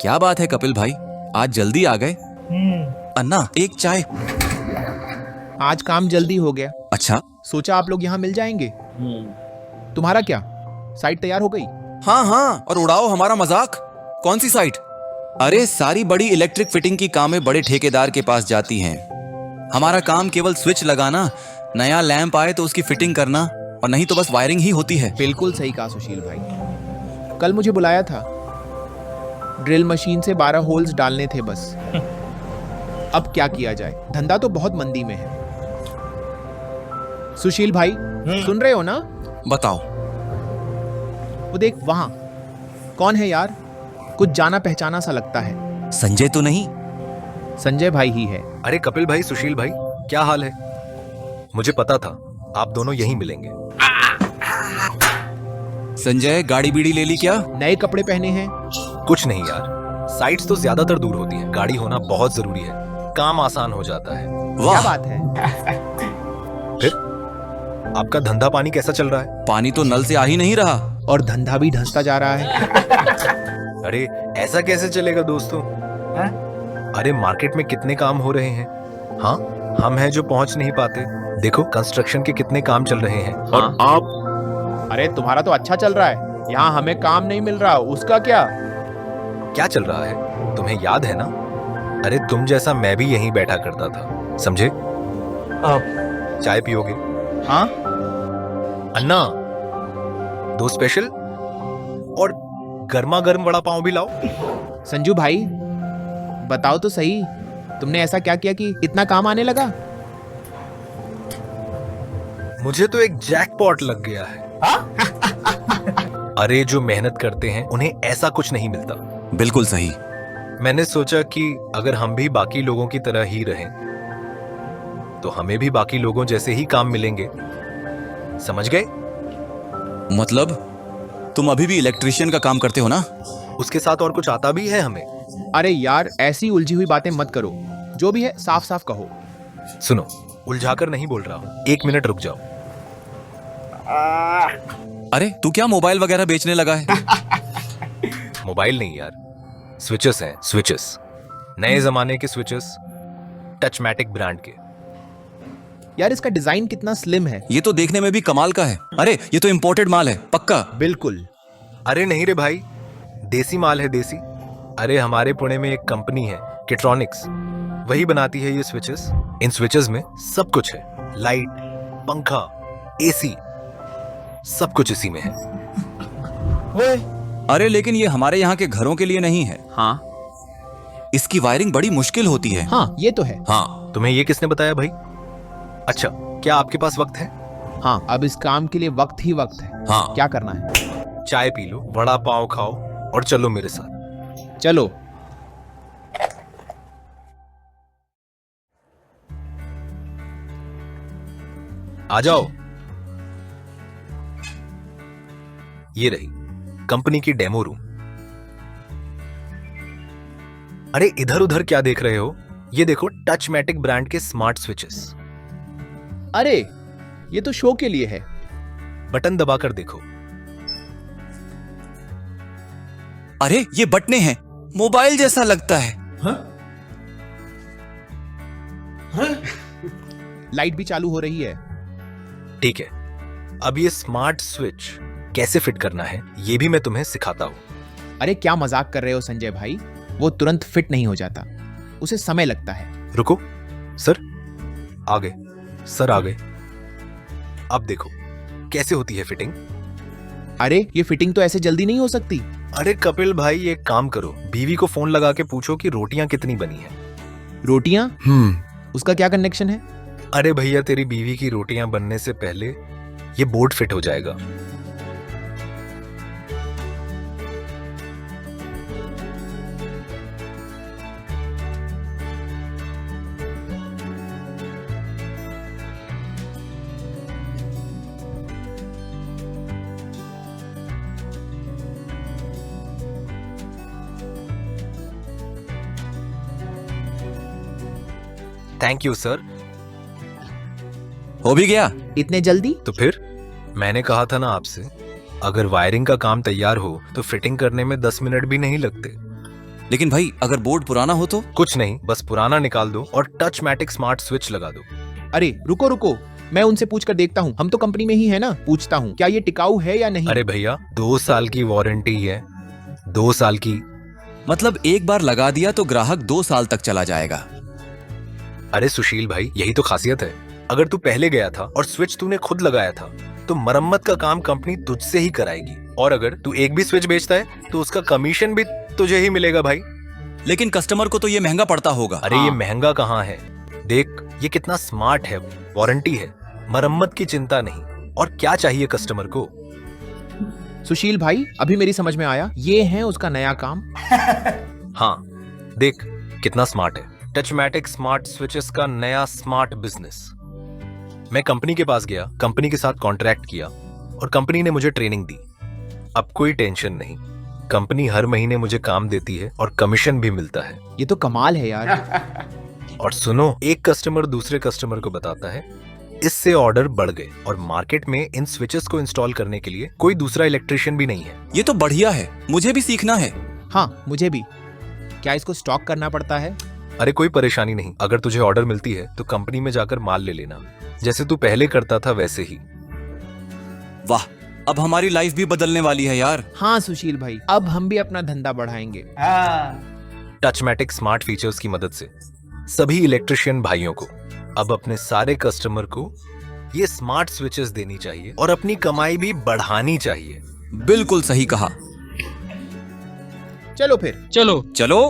क्या बात है कपिल भाई, आज जल्दी आ गए। अन्ना एक चाय। आज काम जल्दी हो गया। अच्छा। सोचा आप लोग यहाँ मिल जाएंगे। तुम्हारा क्या, साइट तैयार हो गई? हाँ हाँ, और उड़ाओ हमारा मजाक। कौन सी साइट? अरे सारी बड़ी इलेक्ट्रिक फिटिंग की कामें बड़े ठेकेदार के पास जाती हैं। हमारा काम केवल स्विच लगाना, नया लैंप आए तो उसकी फिटिंग करना, और नहीं तो बस वायरिंग ही होती है। बिल्कुल सही कहा सुशील भाई। कल मुझे बुलाया था, ड्रिल मशीन से 12 होल्स डालने थे बस। अब क्या किया जाए, धंधा तो बहुत मंदी में है। सुशील भाई सुन रहे हो ना? बताओ। वो देख वहां, कौन है यार? कुछ जाना पहचाना सा लगता है। संजय तो नहीं? संजय भाई ही है। अरे कपिल भाई, सुशील भाई, क्या हाल है? मुझे पता था आप दोनों यहीं मिलेंगे। संजय गाड़ी बीड़ी ले ली क्या? नए कपड़े पहने हैं। कुछ नहीं यार, साइट्स तो ज्यादातर दूर होती हैं, गाड़ी होना बहुत जरूरी है, काम आसान हो जाता है। क्या वाह, बात है? फिर आपका धंधा पानी कैसा चल रहा है? पानी तो नल से आ ही नहीं रहा। और धंधा भी धंसता जा रहा है। अरे ऐसा कैसे चलेगा दोस्तों? अरे मार्केट में कितने काम हो रहे हैं। हाँ, हम हैं जो पहुंच नहीं पाते। देखो कंस्ट्रक्शन के कितने काम चल रहे हैं, और आप। अरे तुम्हारा तो अच्छा चल रहा है, यहाँ हमें काम नहीं मिल रहा, उसका क्या? क्या चल रहा है तुम्हें याद है ना? अरे तुम जैसा मैं भी यहीं बैठा करता था, समझे? चाय पियोगे? हाँ अन्ना, दो स्पेशल और गर्मा गर्म वड़ा पाव भी लाओ। संजू भाई बताओ तो सही, तुमने ऐसा क्या किया कि इतना काम आने लगा? मुझे तो एक जैकपॉट लग गया है। अरे जो मेहनत करते हैं उन्हें ऐसा कुछ नहीं मिलता। बिल्कुल सही। मैंने सोचा कि अगर हम भी बाकी लोगों की तरह ही रहें तो हमें भी बाकी लोगों जैसे ही काम मिलेंगे, समझ गए? मतलब तुम अभी भी इलेक्ट्रिशियन का काम करते हो ना? उसके साथ और कुछ आता भी है हमें। अरे यार ऐसी उलझी हुई बातें मत करो, जो भी है साफ साफ कहो। सुनो, उलझाकर नहीं बोल रहा हूं, 1 मिनट रुक जाओ। अरे तू क्या मोबाइल वगैरह बेचने लगा है? मोबाइल नहीं यार, स्विचेस हैं, स्विचेस, नए जमाने के स्विचेस, टचमैटिक ब्रांड के। यार इसका डिजाइन कितना स्लिम है। ये तो देखने में भी कमाल का है। अरे ये तो इम्पोर्टेड माल है पक्का। बिल्कुल। अरे नहीं रे भाई, देसी माल है, देसी। अरे हमारे पुणे में एक कंपनी है किट्रॉनिक्स, वही बनाती है ये स्विचेस। इन स्विचेस में सब कुछ है, लाइट, पंखा, एसी, सब कुछ इसी में है। अरे लेकिन ये हमारे यहाँ के घरों के लिए नहीं है। हाँ इसकी वायरिंग बड़ी मुश्किल होती है। हाँ ये तो है। हाँ। तुम्हें ये किसने बताया भाई? अच्छा, क्या आपके पास वक्त है? हाँ अब इस काम के लिए वक्त ही वक्त है। हाँ। क्या करना है? चाय पी लो, वड़ा पाव खाओ और चलो मेरे साथ। चलो। आ जाओ। ये रही कंपनी की डेमो रूम। अरे इधर उधर क्या देख रहे हो? ये देखो टचमैटिक ब्रांड के स्मार्ट स्विचेस। अरे ये तो शो के लिए है। बटन दबाकर देखो। अरे ये बटने हैं, मोबाइल जैसा लगता है। लाइट भी चालू हो रही है। ठीक है, अब ये स्मार्ट स्विच कैसे फिट करना है ये भी मैं तुम्हें सिखाता हूं। अरे क्या मजाक कर रहे हो संजय भाई, वो तुरंत फिट नहीं हो जाता, उसे समय लगता है। रुको सर, आ गए सर, आ गए। अब देखो कैसे होती है फिटिंग। अरे ये फिटिंग तो ऐसे जल्दी नहीं हो सकती। अरे कपिल भाई, एक काम करो, बीवी को फोन लगा के पूछो कि रोटियां कितनी बनी है। रोटियां? उसका क्या कनेक्शन है? अरे भैया, तेरी बीवी की रोटियां बनने से पहले ये बोर्ड फिट हो जाएगा। Thank you sir. हो भी गया? इतने जल्दी? तो फिर मैंने कहा था ना आपसे, अगर वायरिंग का काम तैयार हो तो फिटिंग करने में 10 मिनट भी नहीं लगते। लेकिन भाई अगर बोर्ड पुराना हो तो? कुछ नहीं, बस पुराना निकाल दो और टचमैटिक स्मार्ट स्विच लगा दो। अरे रुको रुको, मैं उनसे पूछ कर देखता हूँ, हम तो कंपनी में ही है ना, पूछता हूँ क्या ये टिकाऊ है या नहीं। अरे भैया 2 साल की वारंटी है, 2 साल की। मतलब एक बार लगा दिया तो ग्राहक 2 साल तक चला जाएगा। अरे सुशील भाई, यही तो खासियत है। अगर तू पहले गया था और स्विच तूने खुद लगाया था तो मरम्मत का काम कंपनी तुझसे ही कराएगी, और अगर तू एक भी स्विच बेचता है तो उसका कमीशन भी तुझे ही मिलेगा भाई। लेकिन कस्टमर को तो ये महंगा पड़ता होगा। अरे ये महंगा कहाँ है, देख ये कितना स्मार्ट है, वारंटी है, मरम्मत की चिंता नहीं, और क्या चाहिए कस्टमर को। सुशील भाई अभी मेरी समझ में आया, ये है उसका नया काम। हाँ देख कितना स्मार्ट है, टचमैटिक स्मार्ट स्विचेस का नया स्मार्ट बिजनेस। मैं कंपनी के पास गया, कंपनी के साथ कॉन्ट्रैक्ट किया और कंपनी ने मुझे ट्रेनिंग दी। अब कोई टेंशन नहीं, कंपनी हर महीने मुझे काम देती है और कमीशन भी मिलता है। ये तो कमाल है यार। और सुनो, एक कस्टमर दूसरे कस्टमर को बताता है, इससे ऑर्डर बढ़ गए और मार्केट में इन स्विचेस को इंस्टॉल करने के लिए कोई दूसरा इलेक्ट्रिशियन भी नहीं है। ये तो बढ़िया है, मुझे भी सीखना है। हाँ मुझे भी। क्या इसको स्टॉक करना पड़ता है? अरे कोई परेशानी नहीं, अगर तुझे ऑर्डर मिलती है तो कंपनी में जाकर माल ले लेना, जैसे तू पहले करता था वैसे ही। वाह, अब हमारी लाइफ भी बदलने वाली है यार। हाँ सुशील भाई, अब हम भी अपना धंधा बढ़ाएंगे। टचमैटिक स्मार्ट फीचर्स की मदद से सभी इलेक्ट्रिशियन भाइयों को अब अपने सारे कस्टमर को ये स्मार्ट स्विचेस देनी चाहिए और अपनी कमाई भी बढ़ानी चाहिए। बिल्कुल सही कहा। चलो फिर। चलो